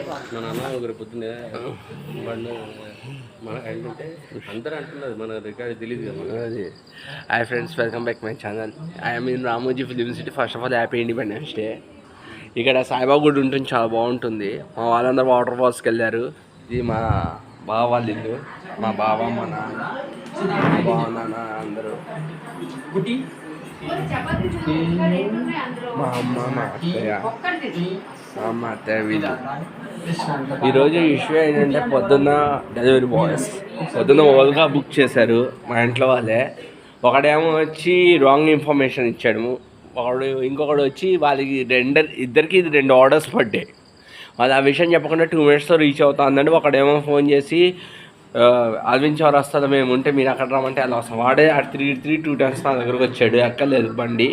మన అన్న ఒకరి పొద్దున్నే బండి మన ఏంటంటే అందరూ అంటున్నారు మన రికార్డు తెలియదు కదా. అది hi friends, welcome back my channel. I'm in Ramoji film city. First of all happy independence day. ఇక్కడ సాయిబాబా గుడి ఉంటుంది, చాలా బాగుంటుంది. మా వాళ్ళందరూ వాటర్ ఫాల్స్కి వెళ్ళారు. ఇది మా బావ వాళ్ళ ఇల్లు. మా బావ, మా నాన్న, నాన్న అందరూ, మా అమ్మ, మా అత్తయ్య వీళ్ళు. ఈరోజు ఇష్యూ ఏంటంటే పొద్దున్న డెలివరీ బాయ్స్ పొద్దున్న ఓల్గా బుక్ చేశారు మా ఇంట్లో వాళ్ళే. ఒకడేమో వచ్చి రాంగ్ ఇన్ఫర్మేషన్ ఇచ్చాడు, ఇంకొకడు వచ్చి వాళ్ళకి ఇద్దరికి 2 ఆర్డర్స్ పడ్డాయి. వాళ్ళు ఆ విషయం చెప్పకుండా 2 minutesలో రీచ్ అవుతా ఉందండి. ఒకడేమో ఫోన్ చేసి అరవింద్ చౌరస్తాలో మేము ఉంటే మీరు అక్కడ రమ్మంటే అలా వస్తాం. వాడే 3 times నా దగ్గరకు వచ్చాడు, ఎక్కలేదు బండి.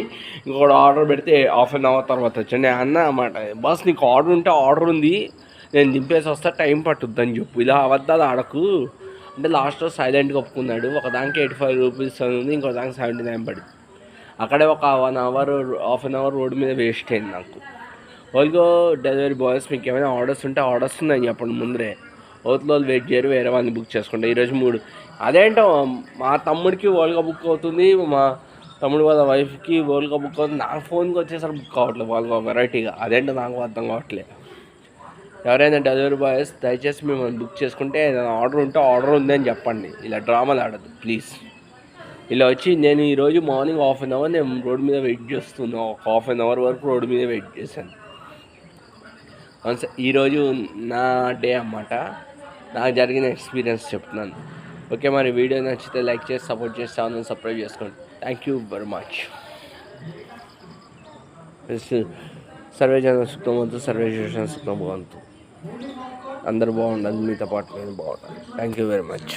ఇంకొకటి ఆర్డర్ పెడితే ½ an hour తర్వాత వచ్చాడు. నేను అన్న అన్నమాట, బాస్ నీకు ఆర్డర్ ఉంటే ఆర్డర్ ఉంది, నేను దింపేసి వస్తా, టైం పట్టుద్దని చెప్పు, ఇలా అబద్ధాలు ఆడకు అంటే లాస్ట్లో సైలెంట్గా ఒప్పుకున్నాడు. ఒకదానికి 85 rupees ఉంది, ఇంకో దానికి 79 పడింది. అక్కడే ఒక 1 hour ½ an hour రోడ్డు మీద వేస్ట్ అయింది నాకు. వాళ్ళకు డెలివరీ బాయ్స్ మీకు ఏమైనా ఆర్డర్స్ ఉంటే ఆర్డర్స్ ఉందని చెప్పండి ముందరే. అవతల వెయిట్ చేయరు, వేరే వాళ్ళని బుక్ చేసుకుంటారు. ఈరోజు 3 అదేంటో మా తమ్ముడికి వరల్డ్ కప్ బుక్ అవుతుంది, మా తమ్ముడు వాళ్ళ వైఫ్కి వరల్డ్ కప్ బుక్ అవుతుంది. నాకు ఫోన్కి వచ్చేసరికి బుక్ అవ్వట్లేదు వరల్డ్ కప్ వెరైటీగా. అదేంటో నాకు అర్థం కావట్లేదు. ఎవరైనా డెలివరీ బాయ్స్ దయచేసి మిమ్మల్ని బుక్ చేసుకుంటే ఏదైనా ఆర్డర్ ఉంటే ఆర్డర్ ఉంది అని చెప్పండి. ఇలా డ్రామాలు ఆడద్దు ప్లీజ్. ఇలా వచ్చి నేను ఈరోజు మార్నింగ్ ½ an hour నేను రోడ్డు మీద వెయిట్ చేస్తున్నాను. ఒక ½ an hour వరకు రోడ్డు మీద వెయిట్ చేశాను. ఈరోజు నా డే అన్నమాట, నాకు జరిగిన ఎక్స్పీరియన్స్ చెప్తున్నాను. ఓకే, మరి వీడియో నచ్చితే లైక్ చేసి సపోర్ట్ చేసి ఛానల్ సబ్స్క్రైబ్ చేసుకోండి. Thank you very much. Survey జన సుఖవంతు, సర్వే సుఖవంతు. అందరూ బాగుండాలి, మీతో పాటు నేను బాగుండాలి. Thank you very much.